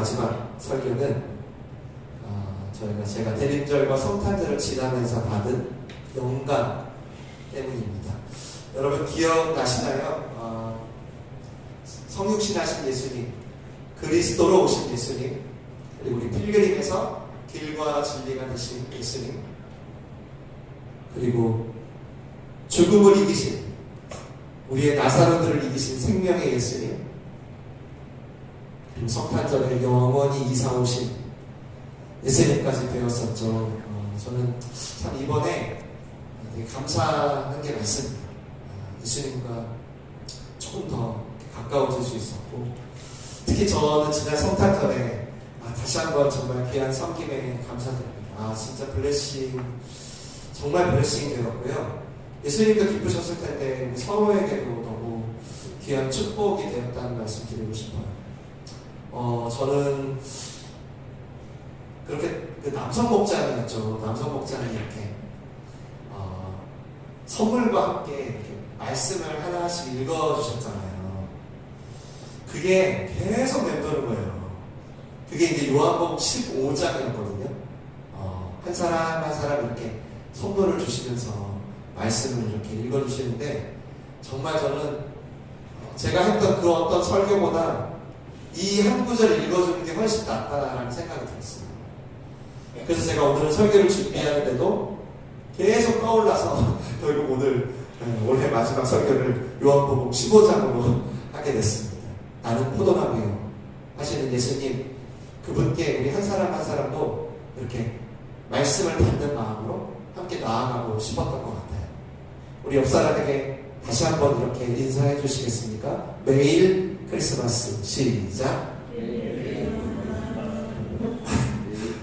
마지막 설교는 제가 대림절과 성탄절을 지나면서 받은 영감 때문입니다. 여러분 기억나시나요? 성육신하신 예수님, 그리스도로 오신 예수님, 그리고 우리 필그림에서 길과 진리가 되신 예수님, 그리고 죽음을 이기신 우리의 나사로들을 이기신 생명의 예수님, 그리고 성탄절에 영원히 이사 오신 예수님까지 배웠었죠. 저는 참 이번에 되게 감사한 게 많습니다. 예수님과 조금 더 가까워질 수 있었고, 특히 저는 지난 성탄절에 다시 한번 정말 귀한 섬김에 감사드립니다. 진짜 블레싱, 정말 블레싱이 되었고요. 예수님도 기쁘셨을 텐데 우리 서로에게도 너무 귀한 축복이 되었다는 말씀 드리고 싶어요. 저는 그렇게 남성 목장이었죠. 남성 목장이 이렇게 선물과 함께 이렇게 말씀을 하나씩 읽어주셨잖아요. 그게 계속 맴도는 거예요. 그게 이제 요한복음 15장이었거든요. 한 사람 한 사람 이렇게 선물을 주시면서 말씀을 이렇게 읽어주시는데, 정말 저는 제가 했던 그 어떤 설교보다 이 한 구절을 읽어주는 게 훨씬 낫다라는 생각이 들었어요. 그래서 제가 오늘 설교를 준비하는데도 계속 떠올라서 결국 오늘 올해 마지막 설교를 요한복음 15장으로 하게 됐습니다. 나는 포도나무요 하시는 예수님, 그분께 우리 한 사람 한 사람도 이렇게 말씀을 받는 마음으로 함께 나아가고 싶었던 것 같아요. 우리 옆 사람에게 다시 한번 이렇게 인사해 주시겠습니까? 매일 크리스마스. 시작.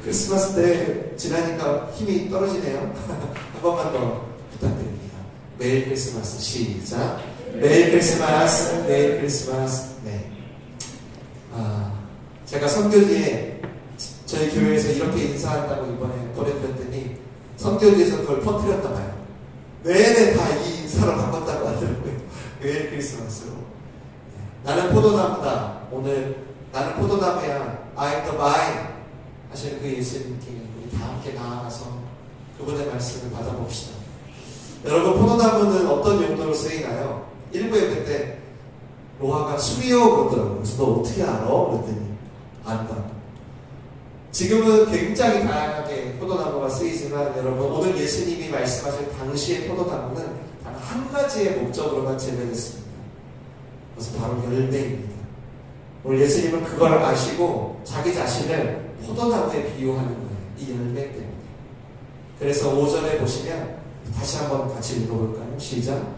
크리스마스 때 지나니까 힘이 떨어지네요. 한 번만 더 부탁드립니다. 매일 크리스마스. 시작. 매일 크리스마스. 매일 크리스마스. 네. 제가 선교지에 저희 교회에서 이렇게 인사한다고 이번에 보내드렸더니 선교지에서 그걸 퍼뜨렸나봐요. 내내 다 이 인사로 바꿨다고 하더라고요. 매일 크리스마스로. 나는 포도나무다. 오늘 나는 포도나무야. I'm the vine 하시는 그 예수님께 우리 다 함께 나아가서 그분의 말씀을 받아봅시다. 여러분, 포도나무는 어떤 용도로 쓰이나요? 1부 예배 때 로아가 수리오 그러더라고요. 그래서 너 어떻게 알아? 그랬더니 안다. 지금은 굉장히 다양하게 포도나무가 쓰이지만 여러분, 오늘 예수님이 말씀하신 당시의 포도나무는 단 한 가지의 목적으로만 재배됐습니다. 그래서 바로 열매입니다. 오늘 예수님은 그걸 아시고 자기 자신을 포도나무에 비유하는 거예요. 이 열매 때문에. 그래서 5절에 보시면 다시 한번 같이 읽어볼까요? 시작.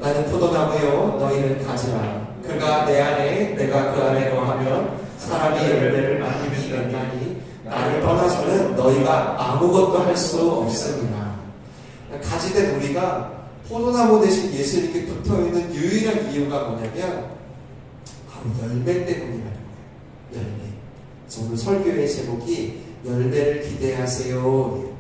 나는 포도나무요 너희는 가지라. 그가 내 안에 내가 그 안에 거하면 사람이 열매를 많이 맺나니 나를 떠나서는 너희가 아무것도 할 수 없습니다. 가지된 우리가 포도나무 대신 예수님께 붙어있는 유일한 이유가 뭐냐면 바로 열매 때문이라는 거예요. 열매. 그래서 오늘 설교의 제목이 열매를 기대하세요.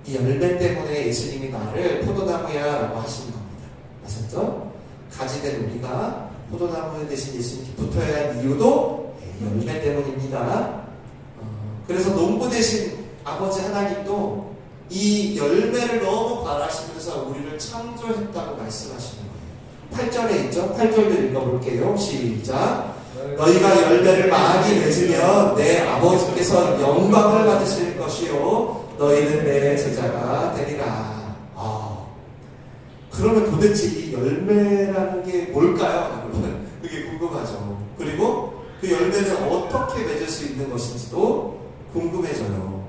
이 열매 때문에 예수님이 나를 포도나무야 라고 하시는 겁니다. 아셨죠? 가지된 우리가 포도나무 대신 예수님께 붙어야 할 이유도 열매 때문입니다. 그래서 농부 대신 아버지 하나님도 이 열매를 너무 바라시면서 우리를 창조했다고 말씀하시는 거예요. 8절에 있죠? 8절도 읽어볼게요. 시작. 너희가 열매를 많이 맺으면 내 아버지께서 영광을 받으실 것이요 너희는 내 제자가 되리라. 그러면 도대체 이 열매라는 게 뭘까요? 여러분, 그게 궁금하죠. 그리고 그 열매는 어떻게 맺을 수 있는 것인지도 궁금해져요.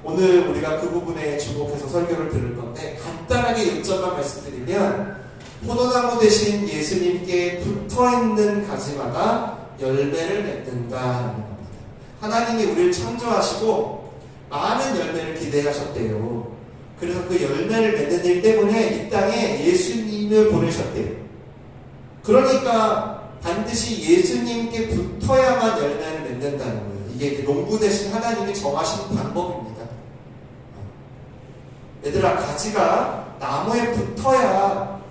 오늘 우리가 그 부분에 주목해서 설교를 들을 건데, 간단하게 요점만 말씀드리면 포도나무 대신 예수님께 붙어있는 가지마다 열매를 맺는다는 겁니다. 하나님이 우리를 창조하시고 많은 열매를 기대하셨대요. 그래서 그 열매를 맺는 일 때문에 이 땅에 예수님을 보내셨대요. 그러니까 반드시 예수님께 붙어야만 열매를 맺는다는 거예요. 이게 농부 대신 하나님이 정하신 방법입니다. 얘들아, 가지가 나무에 붙어야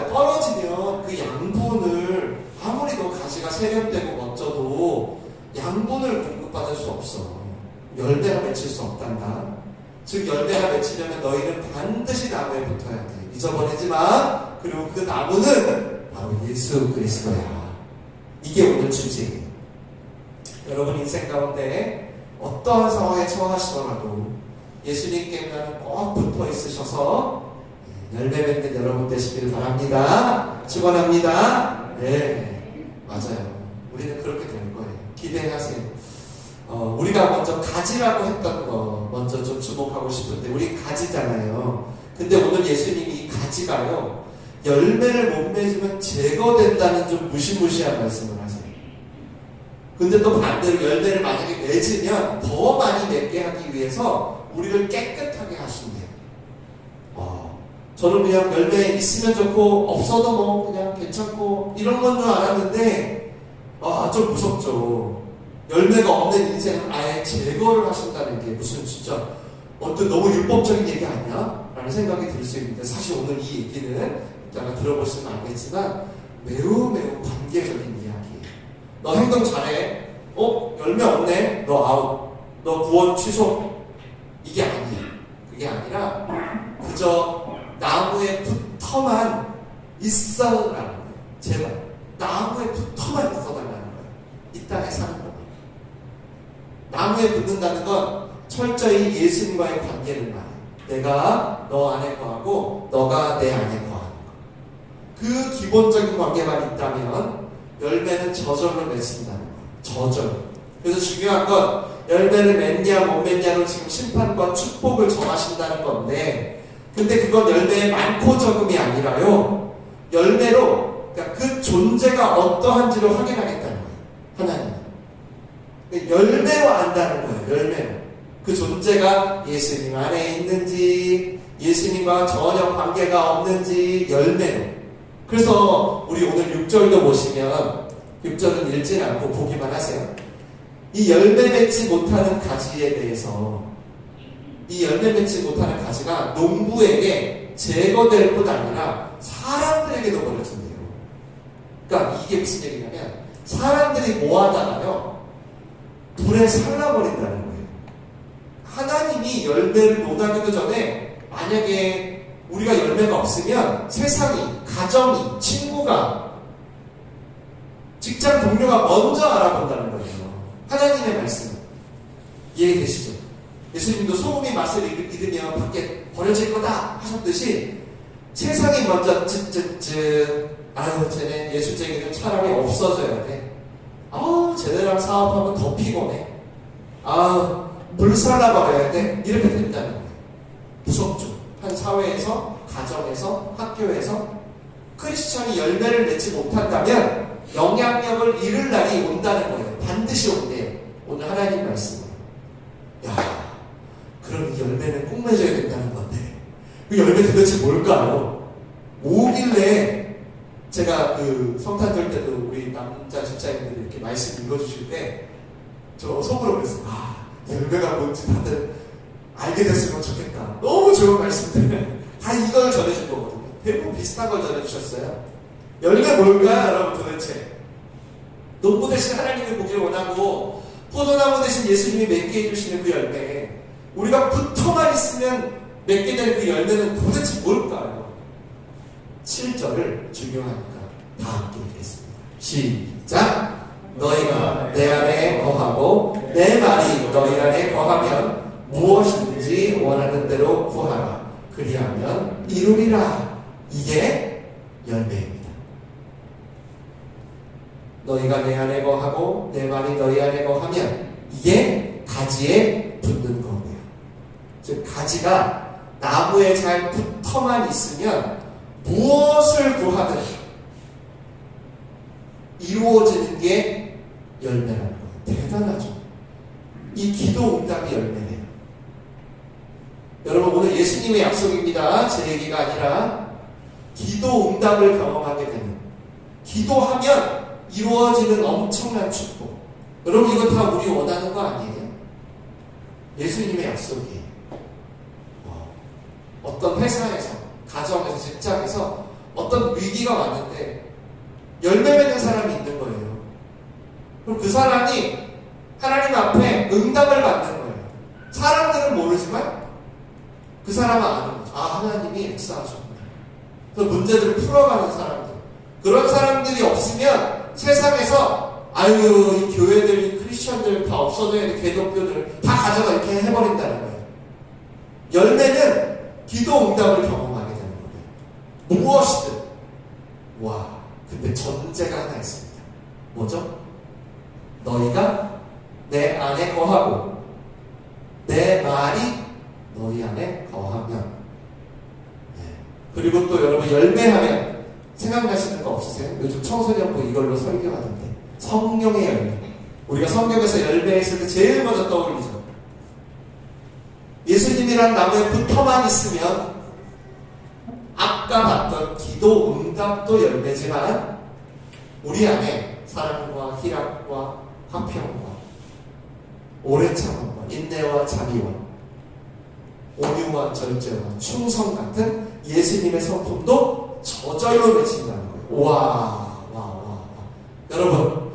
떨어지면 그 양분을 아무리 너 가지가 세련되고 멋져도 없어. 열매가 맺힐 수 없단다. 즉 열매가 맺히려면 너희는 반드시 나무에 붙어야 돼. 잊어버리지 마. 그리고 그 나무는 바로 예수 그리스도야. 이게 오늘 주제예요. 여러분 인생 가운데 어떠한 상황에 처하시더라도 예수님께만 꼭 붙어 있으셔서 열매 맺는 여러분 되시길 바랍니다. 축원합니다. 네, 맞아요. 우리는 그렇게 되는 거예요. 기대하세요. 우리가 먼저 가지라고 했던 거 먼저 좀 주목하고 싶은데 우리 가지잖아요. 근데 오늘 예수님이 이 가지가요 열매를 못 맺으면 제거된다는 좀 무시무시한 말씀을 하세요. 근데 또 반대로 열매를 만약에 맺으면 더 많이 맺게 하기 위해서 우리를 깨끗하게 하신대요. 저는 그냥 열매 있으면 좋고 없어도 뭐 그냥 괜찮고 이런 건 줄 알았는데 좀 무섭죠. 열매가 없는 인생은 아예 제거를 하신다는 게 무슨 진짜 어떤 너무 율법적인 얘기 아니야? 라는 생각이 들 수 있는데 사실 오늘 이 얘기는 이따가 들어보시면 알겠지만 매우 관계적인 이야기예요. 너 행동 잘해. 열매 없네. 너 아웃. 너 구원 취소. 이게 아니에요. 그게 아니라 그저 나무에 붙어만 있어라는 거예요. 제발 나무에 붙어만 있어달라는 거예요. 이 땅에 사는 거. 나무에 붙는다는 건 철저히 예수님과의 관계를 말해요. 내가 너 안에 거하고 너가 내 안에 거하는 거. 그 기본적인 관계만 있다면 열매는 저절로 맺힌다는 거예요. 저절로. 그래서 중요한 건 열매를 맺냐 못 맺냐로 지금 심판과 축복을 정하신다는 건데 근데 그건 열매의 많고 적음이 아니라요. 열매로 그러니까 그 존재가 어떠한지를 확인하겠다는 거예요. 하나님은. 열매로 안다는 거예요. 열매로. 그 존재가 예수님 안에 있는지 예수님과 전혀 관계가 없는지 열매로. 그래서 우리 오늘 6절도 보시면 6절은 읽지 않고 보기만 하세요. 이 열매 맺지 못하는 가지에 대해서 이 열매 맺지 못하는 가지가 농부에게 제거될 뿐 아니라 사람들에게도 버려진대요. 그러니까 이게 무슨 얘기냐면 사람들이 모아다가요 불에 살라버린다는 거예요. 하나님이 열매를 논하기도 전에 만약에 우리가 열매가 없으면 세상이, 가정이, 친구가, 직장 동료가 먼저 알아본다는 거예요. 하나님의 말씀 이해되시죠? 예수님도 소금이 맛을 잃으면 밖에 버려질 거다 하셨듯이 세상이 먼저 아유 쟤네 예술쟁이는 차라리 없어져야 돼. 쟤네랑 사업하면 더 피곤해. 불살라버려야 돼. 이렇게 된다는 거예요. 무섭죠. 한 사회에서, 가정에서, 학교에서 크리스천이 열매를 맺지 못한다면 영향력을 잃을 날이 온다는 거예요. 반드시 온대요. 오늘 하나님 말씀. 그럼 이 열매는 꼭 맺어야 된다는 건데 그 열매 도대체 뭘까요? 뭐길래 제가 그 성탄절 때도 우리 남자 집사님들이 이렇게 말씀 읽어주실 때 저 속으로 그랬어요. 열매가 뭔지 다들 알게 됐으면 좋겠다. 너무 좋은 말씀들 다 이걸 전해준 거거든요. 대부분 비슷한 걸 전해주셨어요. 열매 뭘까 여러분 도대체? 농부 대신 하나님을 보기를 원하고 포도나무 대신 예수님이 맺게 해주시는 그 열매, 우리가 붙어만 있으면 맺게 되는 그 열매는 도대체 뭘까요? 7절을 중요하니까 다 함께 읽겠습니다. 시작! 너희가 내 안에 거하고 내 말이 너희 안에 거하면 무엇이든지 원하는 대로 구하라. 그리하면 이루리라. 이게 열매입니다. 너희가 내 안에 거하고 내 말이 너희 안에 거하면 이게 가지에 붙는 거고요. 즉 가지가 나무에 잘 붙어만 있으면 무엇을 구하든 이루어지는 게 열매라는 거예요. 대단하죠. 이 기도 응답이 열매네요. 여러분 오늘 예수님의 약속입니다. 제 얘기가 아니라 기도 응답을 경험하게 되는, 기도하면 이루어지는 엄청난 축복. 여러분 이거 다 우리 원하는 거 아니에요? 예수님의 약속이에요. 어떤 회사에서, 가정에서, 직장에서 어떤 위기가 왔는데 열매 맺는 사람이 있는 거예요. 그럼 그 사람이 하나님 앞에 응답을 받는 거예요. 사람들은 모르지만 그 사람은 아는 거죠. 아, 하나님이 역사하셨구나. 그 문제들을 풀어가는 사람들. 그런 사람들이 없으면 세상에서 아유, 이 교회들, 이 크리스천들 다 없어져야 돼. 기독교들 다 가져가 이렇게 해버린다는 거예요. 열매는 기도 응답을 경험하게 되는 거예요. 무엇이든. 와, 근데 전제가 하나 있습니다. 뭐죠? 너희가 내 안에 거하고 내 말이 너희 안에 거하면. 네. 그리고 또 여러분 열매하면 생각나시는 거 없으세요? 요즘 청소년부 이걸로 설교하던데 성령의 열매. 우리가 성경에서 열매했을 때 제일 먼저 떠올리죠. 예수님이란 나무에 붙어만 있으면 아까 봤던 기도 응답도 열매지만 우리 안에 사랑과 희락과 화평과 오래 참음과 인내와 자비와 온유와 절제와 충성 같은 예수님의 성품도 저절로 맺힌다는 거예요. 와. 여러분,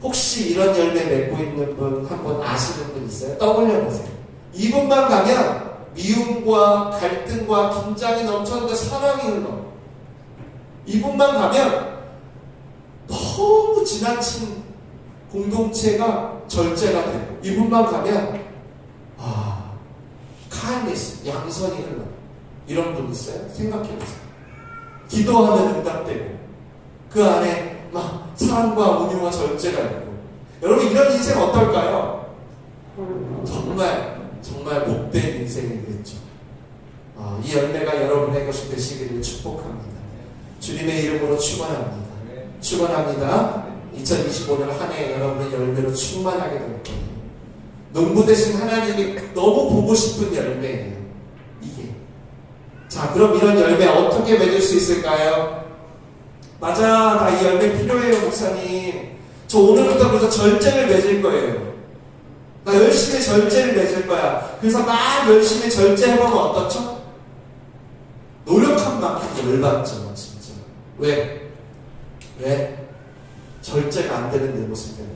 혹시 이런 열매 맺고 있는 분, 한번 아시는 분 있어요? 떠올려 보세요. 이분만 가면 미움과 갈등과 긴장이 넘쳤는데 사랑이 흘러. 이분만 가면 너무 지나친 공동체가 절제가 되고, 이분만 가면 kindness, 양선이 흘러. 이런 분 있어요? 생각해보세요. 기도하면 응답되고 그 안에 막 사랑과 온유와 절제가 있고. 여러분, 이런 인생 어떨까요? 정말 복된 인생이 되겠죠. 이 열매가 여러분의 것이 되시기를 축복합니다. 주님의 이름으로 축원합니다. 축원합니다. 2025년 한 해 여러분의 열매로 충만하게 될 거예요. 농부 되신 하나님이 너무 보고 싶은 열매예요. 이게. 자, 그럼 이런 열매 어떻게 맺을 수 있을까요? 맞아, 나 이 열매 필요해요, 목사님. 저 오늘부터 그래서 절제를 맺을 거예요. 나 열심히 절제를 맺을 거야. 그래서 막 열심히 절제해보면 어떻죠? 노력한 만큼 열받죠, 진짜. 왜? 절제가 안 되는 내 모습 때문에.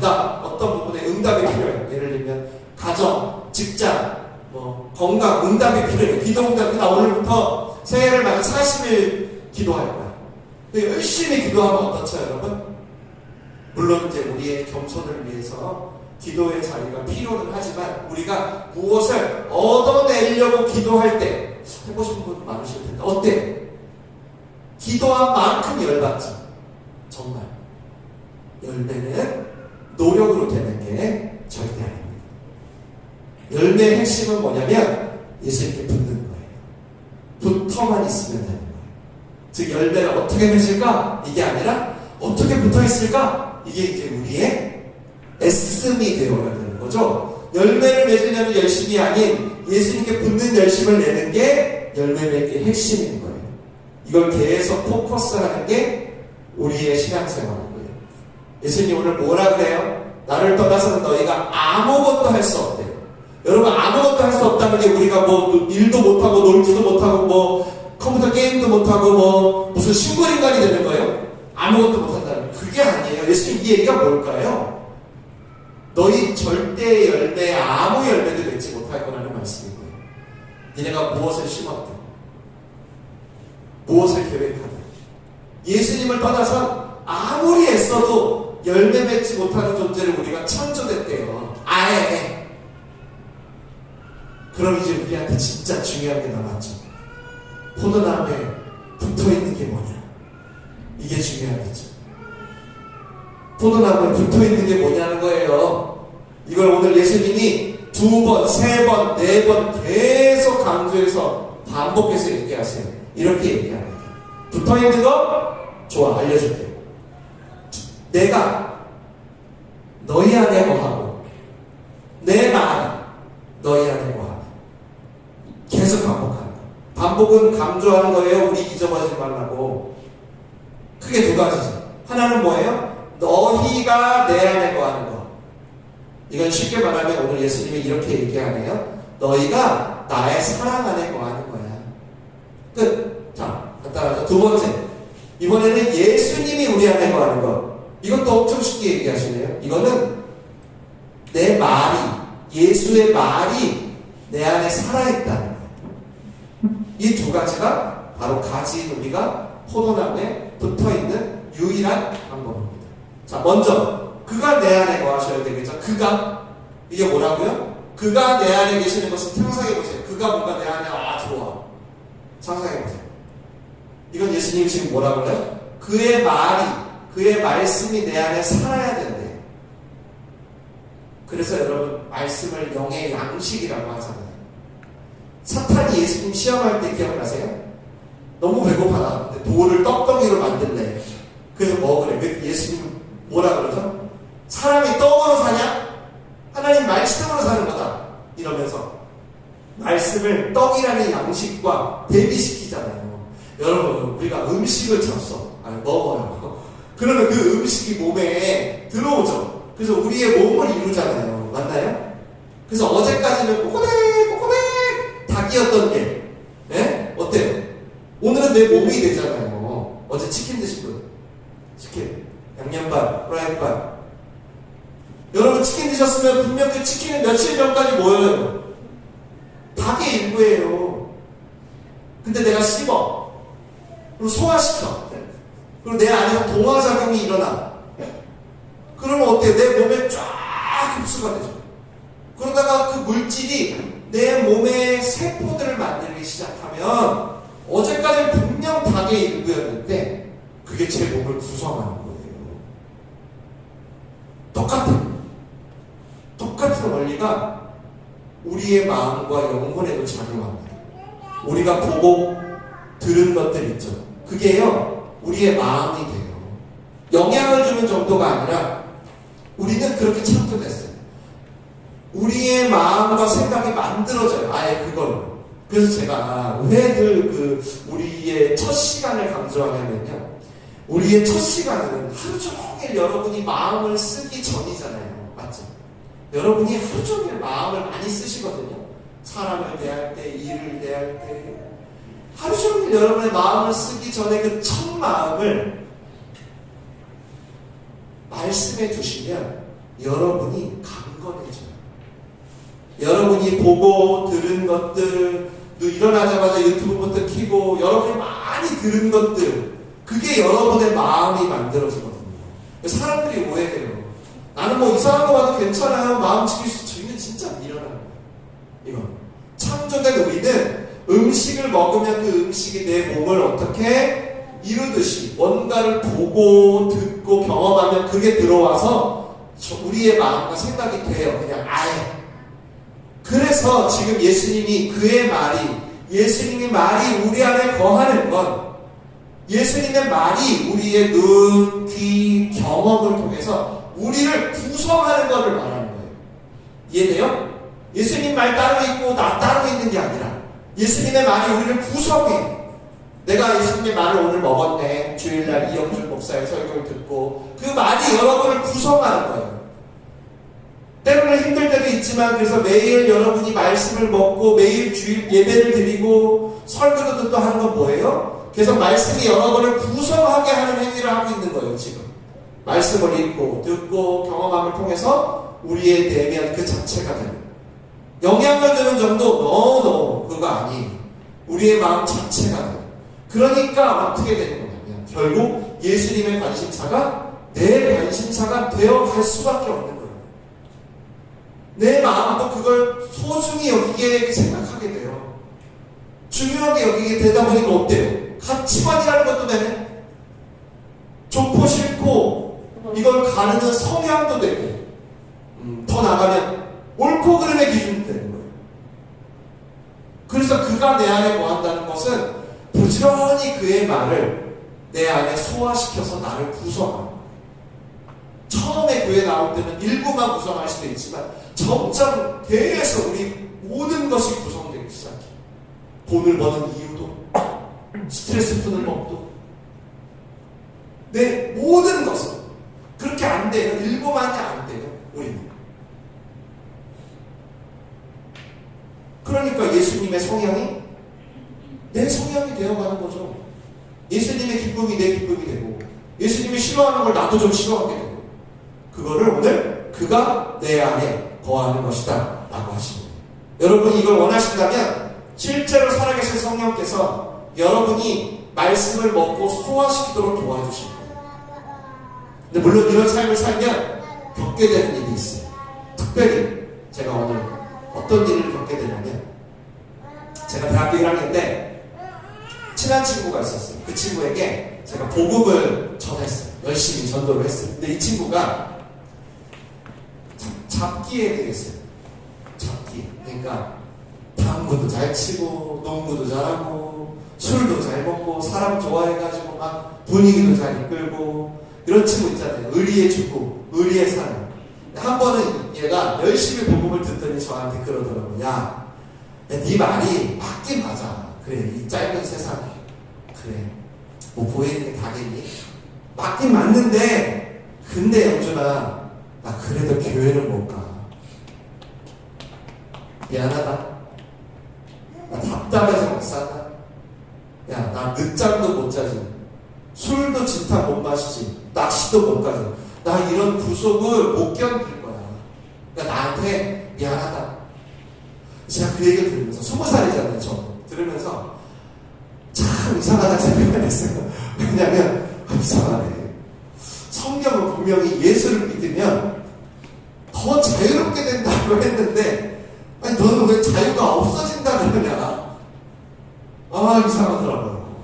나 어떤 부분에 응답이 필요해. 예를 들면 가정, 직장, 건강 응답이 필요해. 기도 응답. 나 오늘부터 새해를 맞아 40일 기도할 거야. 열심히 기도하면 어떻죠, 여러분? 물론 이제 우리의 겸손을 위해서 기도의 자리가 필요는 하지만 우리가 무엇을 얻어내려고 기도할 때 해보신 분 많으실 텐데 어때? 기도한 만큼 열받죠. 정말. 열매는 노력으로 되는 게 절대 아닙니다. 열매의 핵심은 뭐냐면 예수님께 붙는 거예요. 붙어만 있으면 되는 거예요. 즉 열매를 어떻게 맺을까? 이게 아니라 어떻게 붙어있을까? 이게 이제 우리의 애씀이 되어야 되는 거죠. 열매를 맺으려면 열심이 아닌 예수님께 붙는 열심을 내는 게 열매 맺기의 핵심인 거예요. 이걸 계속 포커스하는 게 우리의 신앙생활이고요. 예수님 오늘 뭐라 그래요? 나를 떠나서는 너희가 아무것도 할 수 없대요. 여러분, 아무것도 할 수 없다는 게 우리가 일도 못하고 놀지도 못하고 컴퓨터 게임도 못하고 무슨 식물인간이 되는 거예요? 아무것도 못한다는 거. 그게 아니에요. 예수님 이 얘기가 뭘까요? 너희 절대 열매, 아무 열매도 맺지 못할 거라는 말씀인 거예요. 니네가 무엇을 심었든 무엇을 계획하든 예수님을 떠나선 아무리 애써도 열매 맺지 못하는 존재를 우리가 창조됐대요. 아예. 그럼 이제 우리한테 진짜 중요한 게 남았죠. 포도나무에 붙어있는 게 뭐냐? 이게 중요하겠죠. 포도나무에 붙어있는 게 뭐냐는 거예요. 이걸 오늘 예수님이 2번, 3번, 4번 계속 강조해서 반복해서 얘기하세요. 이렇게 얘기합니다. 붙어있는 거? 좋아, 알려줄게요. 내가 너희 안에 거하고 내 말이 너희 안에 거하고 계속 반복하는 거. 반복은 강조하는 거예요. 우리 잊어버리지 말라고. 크게 2가지죠. 하나는 뭐예요? 너희가 내 안에 거하는 거. 이건 쉽게 말하면 오늘 예수님이 이렇게 얘기하네요. 너희가 나의 사랑 안에 거하는 거야. 끝. 자, 간단하죠. 2번째. 이번에는 예수님이 우리 안에 거하는 것. 이것도 엄청 쉽게 얘기하시네요. 이거는 내 말이, 예수의 말이 내 안에 살아있다는 거예요. 이 두 가지가 바로 가지 우리가 포도나무에 붙어있는 유일한 방법입니다. 자, 먼저 그가 내 안에 거하셔야 되겠죠. 그가, 이게 뭐라고요? 그가 내 안에 계시는 것을 상상해보세요. 그가 뭔가 내 안에 들어와. 상상해보세요. 이건 예수님이 지금 뭐라고 그래요? 그의 말이, 그의 말씀이 내 안에 살아야 된대요. 그래서 여러분, 말씀을 영의 양식이라고 하잖아요. 사탄이 예수님 시험할 때 기억나세요? 너무 배고파다. 근데 돌을 떡덩이로 만들래. 그래서 먹으래. 예수님 뭐라 그러죠? 사람이 떡으로 사냐? 하나님 말씀으로 사는 거다. 이러면서 말씀을 떡이라는 양식과 대비시키잖아요. 여러분, 우리가 음식을 잡숴. 먹어요. 그러면 그 음식이 몸에 들어오죠. 그래서 우리의 몸을 이루잖아요. 맞나요? 그래서 어제까지는 꼬꼬댁 닭이었던 게, 예? 어때요? 오늘은 내 몸이 되잖아요. 어제 치킨 드신 분. 치킨. 양념밥, 프라이드밥. 여러분 치킨 드셨으면 분명 그 치킨은 며칠 전까지 뭐예요? 닭의 일부예요. 근데 내가 씹어. 그리고 소화시켜. 그리고 내 안에서 동화작용이 일어나. 그러면 어때요? 내 몸에 쫙 흡수가 되죠. 그러다가 그 물질이 내 몸의 세포들을 만들기 시작하면 어제까지는 분명 닭의 일부였는데 그게 제 몸을 구성하는 거예요. 똑같은 원리가 우리의 마음과 영혼에도 작용합니다. 우리가 보고 들은 것들 있죠. 그게요, 우리의 마음이 돼요. 영향을 주는 정도가 아니라 우리는 그렇게 창조됐어요. 우리의 마음과 생각이 만들어져요. 아예 그걸로. 그래서 제가 왜 늘 우리의 첫 시간을 강조하냐면요. 우리의 첫 시간은 하루 종일 여러분이 마음을 쓰기 전이잖아요. 맞죠? 여러분이 하루 종일 마음을 많이 쓰시거든요. 사람을 대할 때, 일을 대할 때. 하루 종일 여러분의 마음을 쓰기 전에 그 첫 마음을 말씀해 주시면 여러분이 강건해져요. 여러분이 보고 들은 것들, 일어나자마자 유튜브부터 켜고 여러분이 많이 들은 것들, 그게 여러분의 마음이 만들어지거든요. 사람들이 오해해요. 나는 뭐 이상한 거 봐도 괜찮아요. 마음 지킬 수 있는 진짜 미련한 거예요. 이건 창조된 우리는 음식을 먹으면 그 음식이 내 몸을 어떻게 이루듯이 뭔가를 보고 듣고 경험하면 그게 들어와서 우리의 마음과 생각이 돼요. 그냥 아예. 그래서 지금 예수님이 그의 말이, 예수님의 말이 우리 안에 거하는 건 예수님의 말이 우리의 눈, 귀, 경험을 통해서 우리를 구성하는 것을 말하는 거예요. 이해돼요? 예수님 말 따로 있고 나 따로 있는 게 아니라 예수님의 말이 우리를 구성해. 내가 예수님의 말을 오늘 먹었네. 주일날 이영준 목사의 설교를 듣고 그 말이 여러분을 구성하는 거예요. 때로는 힘들 때도 있지만 그래서 매일 여러분이 말씀을 먹고 매일 주일 예배를 드리고 설교도 듣고 하는 건 뭐예요? 계속 말씀이 여러분을 구성하게 하는 행위를 하고 있는 거예요. 지금 말씀을 읽고 듣고 경험함을 통해서 우리의 내면 그 자체가 되는, 영향을 주는 정도 너무 그거 아니에요. 우리의 마음 자체가 돼요. 그러니까 어떻게 되는 거냐면 결국 예수님의 관심사가 내 관심사가 되어갈 수밖에 없는 거예요. 내 마음도 그걸 소중히 여기게 생각하게 돼요. 중요하게 여기게 되다 보니까 어때요? 가치관이라는 것도 되네. 좋고 싫고 이걸 가르는 성향도 되고, 더 나가면 옳고 그름의 기준도 되는 거예요. 그래서 그가 내 안에 거한다는 것은 부지런히 그의 말을 내 안에 소화시켜서 나를 구성하는 거예요. 처음에 교회 나올 때는 일부만 구성할 수도 있지만 점점 계속 우리 모든 것이 구성되기 시작해요. 돈을 버는 이유도, 스트레스 푸는 법도, 내 모든 것은 그렇게 안 돼요. 일부만이 안 돼요. 우리는. 그러니까 예수님의 성향이 내 성향이 되어가는 거죠. 예수님의 기쁨이 내 기쁨이 되고 예수님이 싫어하는 걸 나도 좀 싫어하게 되고, 그거를 오늘 그가 내 안에 거하는 것이다 라고 하십니다. 여러분 이걸 원하신다면 실제로 살아계신 성령께서 여러분이 말씀을 먹고 소화시키도록 도와주십니다. 근데 물론 이런 삶을 살면 겪게 되는 일이 있어요. 특별히 제가 오늘 어떤 일을 겪게 되냐면, 제가 대학교 1학년 때 친한 친구가 있었어요. 그 친구에게 제가 복음을 전했어요. 열심히 전도를 했어요. 근데 이 친구가 잡기에 되겠어요. 잡기. 그러니까 당구도 잘 치고 농구도 잘하고 술도 잘 먹고 사람 좋아해가지고 막 분위기도 잘 이끌고 이런 친구 있잖아요. 의리의 축구, 의리의 삶. 한 번은 얘가 열심히 복음을 듣더니 저한테 그러더라고요. 야, 네 말이 맞긴 맞아. 그래, 이 짧은 세상 그래 뭐 보이는 게 다겠니? 맞긴 맞는데, 근데 영준아 나 그래도 교회는 못 가. 미안하다. 나 답답해서 못 산다. 야, 나 늦잠도 못 자지. 술도 진탕 못 마시지. 낚시도 못 가지. 나 이런 구속을 못 견딜 거야. 그러니까 나한테 미안하다. 제가 그 얘기를 들으면서 20살이잖아요. 저 들으면서 참 이상하다는 생각을 했어요. 왜냐면 이상하네. 성경은 분명히 예수를 믿으면 더 자유롭게 된다고 했는데, 아니 너는 왜 자유가 없어진다 그러냐. 아, 이상하더라고요.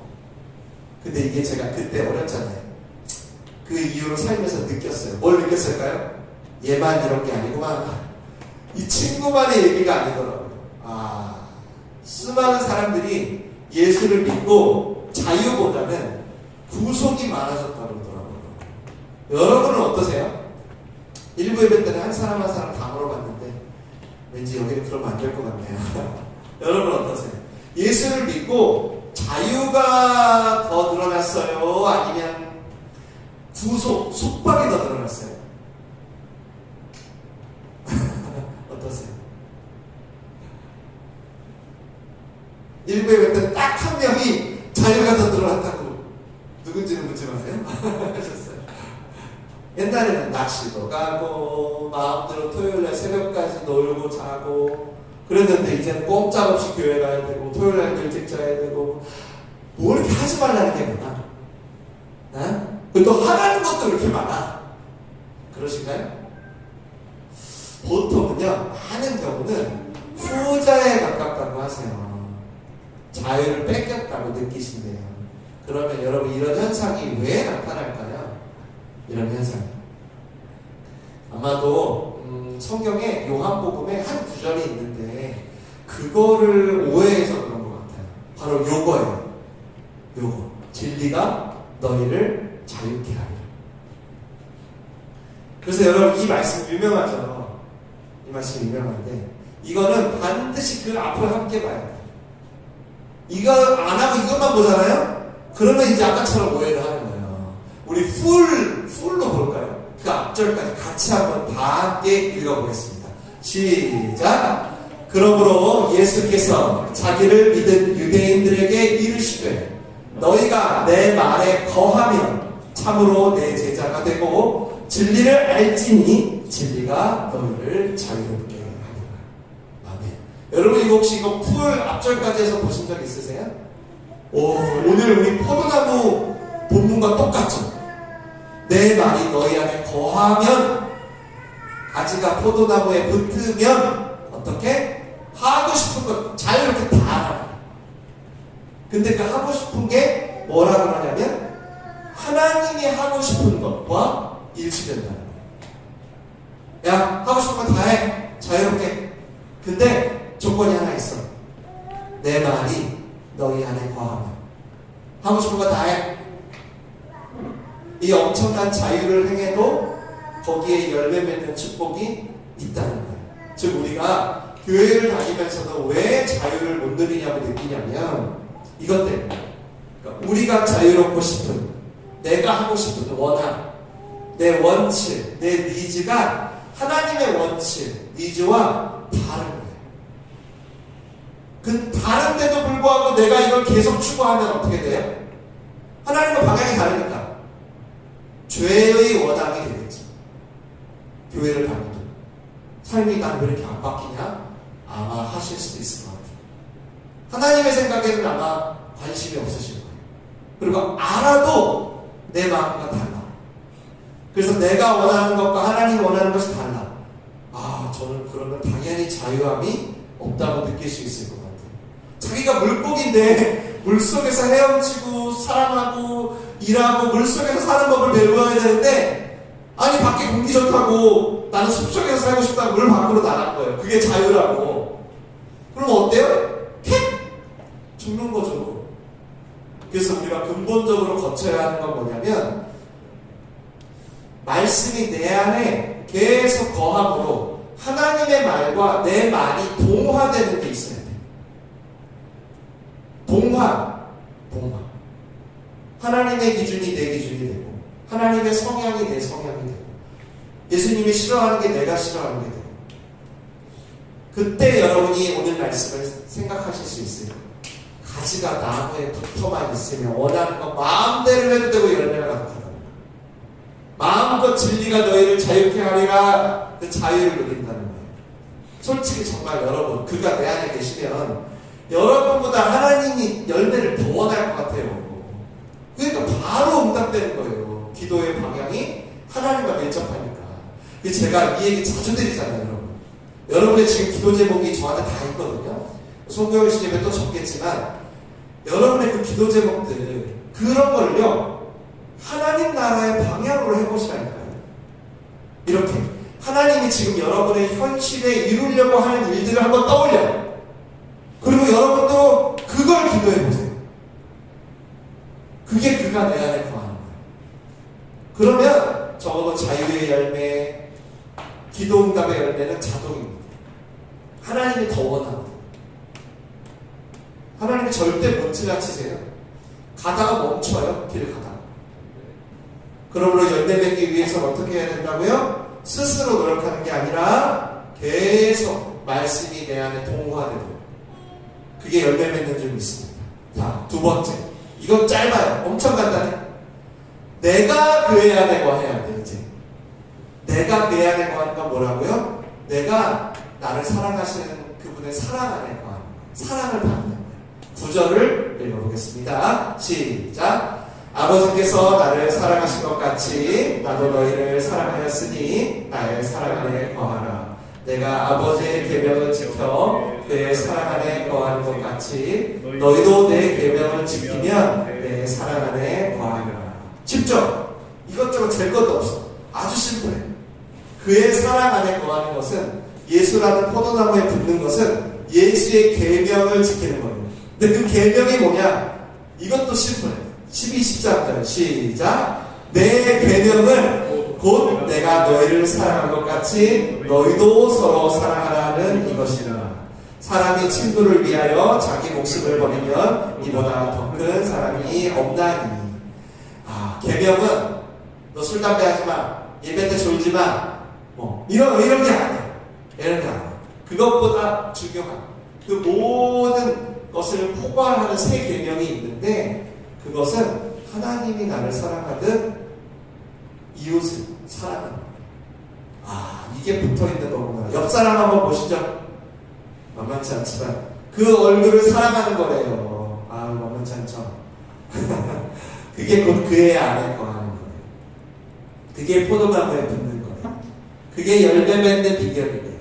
근데 이게 제가 그때 어렸잖아요. 그 이후로 살면서 느꼈어요. 뭘 느꼈을까요? 얘만 이런 게 아니구만. 이 친구만의 얘기가 아니더라고요. 아, 수많은 사람들이 예수를 믿고 자유보다는 구속이 많아졌다고 그러더라고요. 여러분은 어떠세요? 일부 예배 때는 한 사람 한 사람 다 물어봤는데 왠지 여기는 그러면 안 될 것 같네요. 여러분 어떠세요? 예수를 믿고 자유가 더 늘어났어요? 아니면 구속, 속박이 더 늘어났어요? 어떠세요? 일부 예배 때 딱 한 명이 자유가 더 늘어났다고, 누군지는 묻지 마세요. 하셨어요. 옛날에는 낚시도 가고 마음대로 토요일날 새벽까지 놀고 자고 그랬는데, 이제는 꼼짝없이 교회 가야 되고 토요일날 일찍 자야 되고 뭐 이렇게 하지 말라는 게 많아. 어? 그리고 또 하라는 것도 이렇게 많아. 그러신가요? 보통은요, 많은 경우는 후자에 가깝다고 하세요. 자유를 뺏겼다고 느끼신대요. 그러면 여러분 이런 현상이 왜 나타날까요? 이런 현상. 아마도 성경에 요한복음에 한 구절이 있는데 그거를 오해해서 그런 것 같아요. 바로 요거예요. 요거. 진리가 너희를 자유케 하리라. 그래서 여러분 이 말씀 유명하죠. 이 말씀 유명한데 이거는 반드시 그 앞을 함께 봐야 돼요. 이거 안 하고 이것만 보잖아요? 그러면 이제 아까처럼 오해를 하는 거예요. 우리 풀로 볼까요? 그 앞절까지 같이 한번 다 함께 읽어보겠습니다. 시작! 그러므로 예수께서 자기를 믿은 유대인들에게 이르시되 너희가 내 말에 거하면 참으로 내 제자가 되고 진리를 알지니 진리가 너희를 자유롭게 하리라. 아멘. 여러분 이거 혹시 이거 풀 앞절까지 해서 보신 적 있으세요? 오늘 우리 포도나무 본문과 똑같죠? 내 말이 너희 안에 거하면, 가지가 포도나무에 붙으면 어떻게? 하고 싶은 것 자유롭게 다 하라. 근데 그 하고 싶은 게 뭐라 그러냐면 하나님이 하고 싶은 것과 일치된다는 거예요. 야, 하고 싶은 거 다 해. 자유롭게. 근데 조건이 하나 있어. 내 말이 너희 안에 거하면. 하고 싶은 거 다 해. 이 엄청난 자유를 행해도 거기에 열매 맺는 축복이 있다는 거예요. 즉 우리가 교회를 다니면서도 왜 자유를 못 누리냐고 느끼냐면 이것 때문에. 그러니까 우리가 자유롭고 싶은, 내가 하고 싶은 원함, 내 원칙, 내 니즈가 하나님의 원칙, 니즈와 다른 거예요. 그 다른데도 불구하고 내가 이걸 계속 추구하면 어떻게 돼요? 하나님과 방향이 다르니까. 죄의 원함이 되겠죠. 교회를 다니도 삶이 난 왜 이렇게 안 바뀌냐? 아마 하실 수도 있을 것 같아요. 하나님의 생각에는 아마 관심이 없으실 거예요. 그리고 알아도 내 마음과 달라. 그래서 내가 원하는 것과 하나님이 원하는 것이 달라. 아, 저는 그러면 당연히 자유함이 없다고 느낄 수 있을 것 같아요. 자기가 물고기인데 물속에서 헤엄치고 사랑하고 일하고 물속에서 사는 법을 배워야 되는데, 아니 밖에 공기 좋다고 나는 숲속에서 살고 싶다고 물 밖으로 나간 거예요. 그게 자유라고. 그럼 어때요? 캣! 죽는 거죠. 그래서 우리가 근본적으로 거쳐야 하는 건 뭐냐면, 말씀이 내 안에 계속 거함으로 하나님의 말과 내 말이 동화되는 게 있어야 돼요. 동화. 하나님의 기준이 내 기준이 되고, 하나님의 성향이 내 성향이 되고, 예수님이 싫어하는 게 내가 싫어하는 게 되고, 그때 여러분이 오늘 말씀을 생각하실 수 있어요. 가지가 나무에 붙어만 있으면 원하는 거 마음대로 해도 되고 열매가 나타납니다. 마음껏 진리가 너희를 자유케 하리라. 그 자유를 누린다는 거예요. 솔직히 정말 여러분, 그가 내 안에 계시면 여러분보다 하나님이 열매를 더 원할 것 같아요. 그러니까 바로 응답되는 거예요. 기도의 방향이 하나님과 밀접하니까. 제가 이 얘기 자주 드리잖아요, 여러분. 여러분의 지금 기도 제목이 저한테 다 있거든요. 송교일 시집에 또 적겠지만, 여러분의 그 기도 제목들, 그런 걸요, 하나님 나라의 방향으로 해보시라니까요. 이렇게 하나님이 지금 여러분의 현실에 이루려고 하는 일들을 한번 떠올려요. 그리고 여러분도 그걸 기도해보세요. 그게 그가 내 안에 거하는 거예요. 그러면 적어도 자유의 열매, 기도응답의 열매는 자동입니다. 하나님이 더 원합니다. 하나님이 절대 못 지나치세요. 가다가 멈춰요. 길을 가다가. 그러므로 열매 맺기 위해서는 어떻게 해야 된다고요? 스스로 노력하는 게 아니라 계속 말씀이 내 안에 동화되고, 그게 열매 맺는 줄 믿습니다. 자, 두 번째. 이건 짧아요. 엄청 간단해. 내가 그의 안에 거해야 돼, 이제. 내가 그의 안에 거하는 건 뭐라고요? 내가 나를 사랑하시는 그분의 사랑 안에 거하는 거예요. 사랑을 받는 거예요. 구절을 읽어보겠습니다. 시작. 아버지께서 나를 사랑하신 것 같이 나도 너희를 사랑하였으니 나의 사랑 안에 거하라. 내가 아버지의 계명을 지켜 그의 사랑 안에 거하는 것 같이 너희도 내 계명을 지키면 내 사랑 안에 거하리라. 쉽죠? 이것저것 잴 것도 없어. 아주 심플해. 그의 사랑 안에 거하는 것은, 예수라는 포도나무에 붙는 것은 예수의 계명을 지키는 거예요. 근데 그 계명이 뭐냐? 이것도 심플해. 12, 13절 시작. 내 계명을 곧 내가 너희를 사랑한 것 같이 너희도 서로 사랑하라는 이것이라. 사람이 친구를 위하여 자기 목숨을 버리면 이보다 더 큰 사람이 없나니. 계명은 너 술 담배 하지 마, 예배 때 졸지 마, 이런 게 아니야. 이런 게 아니야. 그것보다 중요한 그 모든 것을 포괄하는 세 계명이 있는데, 그것은 하나님이 나를 사랑하듯 이웃을 사랑하는 거예요. 이게 붙어있는 거구나. 옆 사람 한번 보시죠. 만만치 않지만 그 얼굴을 사랑하는 거래요. 만만치 않죠. 그게 곧 그의 안에 거하는 거예요. 그게 포도나무에 붙는 거예요. 그게 열매 맺는 비결이에요.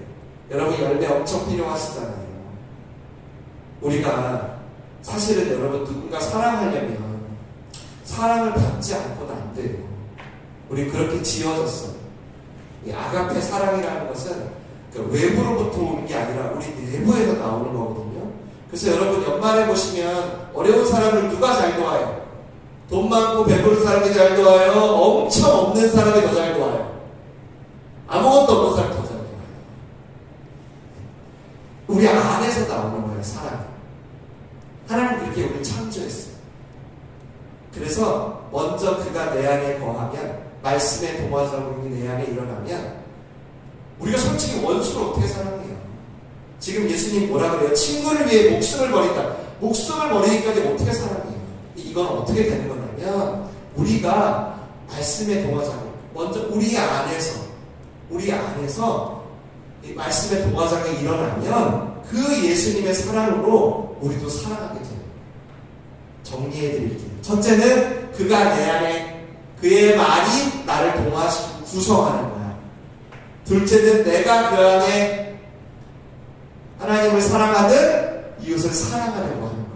여러분 열매 엄청 필요하시잖아요. 우리가 사실은 여러분 누군가 사랑하려면 사랑을 받지 않고는 안 돼요. 우리 그렇게 지어졌어. 이 아가페 사랑이라는 것은 외부로부터 오는 게 아니라 우리 내부에서 나오는 거거든요. 그래서 여러분 연말에 보시면 어려운 사람을 누가 잘 도와요? 돈 많고 배부른 사람이 잘 도와요? 엄청 없는 사람이 더 잘 도와요? 아무것도 없는 사람이 더 잘 도와요. 우리 안에서 나오는 거예요, 사랑. 하나님 그렇게 우리를 창조했어요. 그래서 먼저 그가 내 안에 거하면, 말씀의 동화적인 내 안에 일어나면, 우리가 솔직히 원수를 어떻게 사랑해요? 지금 예수님 뭐라 그래요? 친구를 위해 목숨을 버린다. 목숨을 버리기까지 어떻게 사랑해요? 이건 어떻게 되는 거냐면, 우리가 말씀의 동화장애. 먼저 우리 안에서 이 말씀의 동화장애 일어나면 그 예수님의 사랑으로 우리도 살아가게 돼요. 정리해 드릴게요. 첫째는 그가 내 안에 그의 말이 나를 동화시키고 구성하는 거야. 둘째는 내가 그 안에 하나님을 사랑하듯 이웃을 사랑하려고 하는 거예요.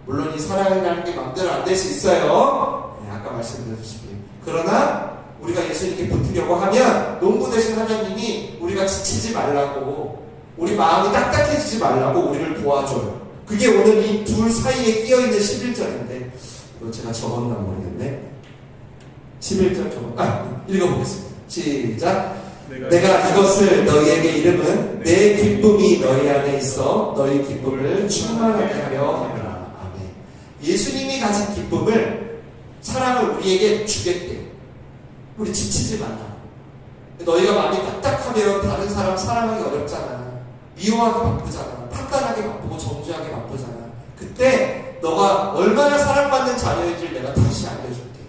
물론 이 사랑이라는 게 마음대로 안 될 수 있어요. 네, 아까 말씀드렸다시피. 그러나 우리가 예수님께 붙으려고 하면 농부 되신 하나님이 우리가 지치지 말라고, 우리 마음이 딱딱해지지 말라고 우리를 도와줘요. 그게 오늘 이 둘 사이에 끼어있는 11절인데 이거 제가 적었나 모르겠네. 11절 읽어보겠습니다. 시작. 내가 이것을 너희에게 이름은 내 기쁨이 너희 안에 있어 너희 기쁨을 충만하게 하려 함이라. 아멘. 예수님이 가진 기쁨을, 사랑을 우리에게 주겠대요. 우리 지치지 말라. 너희가 마음이 딱딱하면 다른 사람 사랑하기 어렵잖아. 미워하기 바쁘잖아. 판단하기 바쁘고 정죄하기 바쁘잖아. 그때 너가 얼마나 사랑받는 자녀인지를 내가 다시 알려줄게.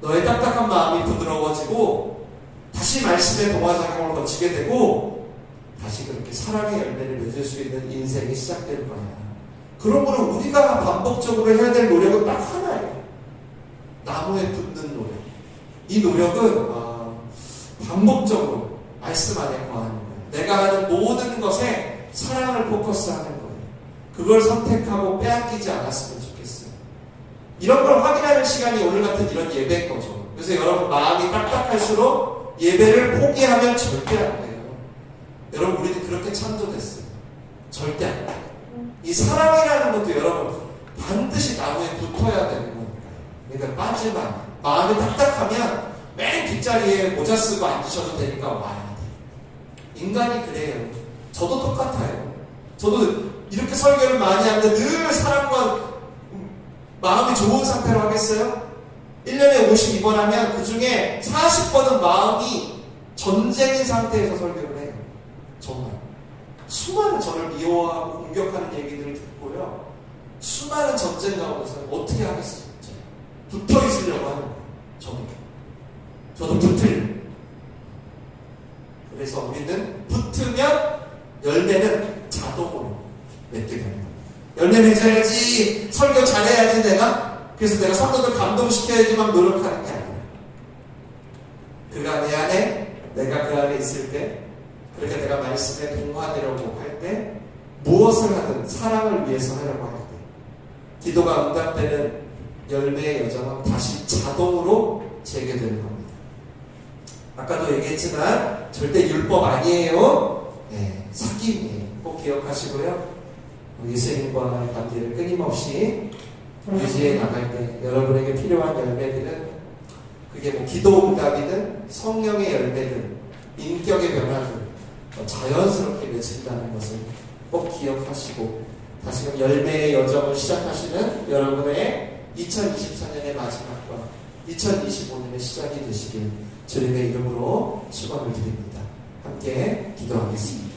너의 딱딱한 마음이 부드러워지고 다시 말씀의 동화작용을 거치게 되고 다시 그렇게 사랑의 열매를 맺을 수 있는 인생이 시작될 거야. 그러므로 우리가 반복적으로 해야 될 노력은 딱 하나예요. 나무에 붙는 노력. 이 노력은 반복적으로 말씀 안에 거하는 거예요. 내가 하는 모든 것에 사랑을 포커스하는 거예요. 그걸 선택하고 빼앗기지 않았으면 좋겠어요. 이런 걸 확인하는 시간이 오늘 같은 이런 예배인 거죠. 그래서 여러분 마음이 딱딱할수록 예배를 포기하면 절대 안 돼요. 여러분 우리도 그렇게 창조됐어요. 절대 안 돼요. 이 사랑이라는 것도 여러분 반드시 나무에 붙어야 되는 거니까요. 그러니까 빠지만 마음이 딱딱하면 맨 뒷자리에 모자 쓰고 앉으셔도 되니까 와야 돼. 인간이 그래요. 저도 똑같아요. 저도 이렇게 설교를 많이 하는데 늘 사람과 마음이 좋은 상태로 하겠어요? 1년에 52번 하면 그 중에 40번은 마음이 전쟁인 상태에서 설교를 해요. 정말. 수많은 저를 미워하고 공격하는 얘기들을 듣고요. 수많은 전쟁 가운데서 어떻게 하겠어요? 붙어 있으려고 하는 거예요. 저도 붙으려고. 그래서 우리는 붙으면 열매는 자동으로 맺게 됩니다. 열매 맺어야지, 설교 잘해야지 내가. 그래서 내가 성도들 감동시켜야지만 노력하는 게 아니에요. 그가 내 안에, 내가 그 안에 있을 때, 그렇게 내가 말씀에 동화되려고 할 때, 무엇을 하든 사랑을 위해서 하려고 할 때, 기도가 응답되는 열매의 여정은 다시 자동으로 재개되는 겁니다. 아까도 얘기했지만 절대 율법 아니에요. 네, 사귐이에요. 꼭 기억하시고요. 예수님과의 관계를 끊임없이 유지해 나갈 때 여러분에게 필요한 열매들은 그게 뭐 기도 응답이든 성령의 열매든 인격의 변화든 자연스럽게 맺힌다는 것을 꼭 기억하시고 다시금 열매의 여정을 시작하시는 여러분의 2024년의 마지막과 2025년의 시작이 되시길 주님의 이름으로 축원을 드립니다. 함께 기도하겠습니다.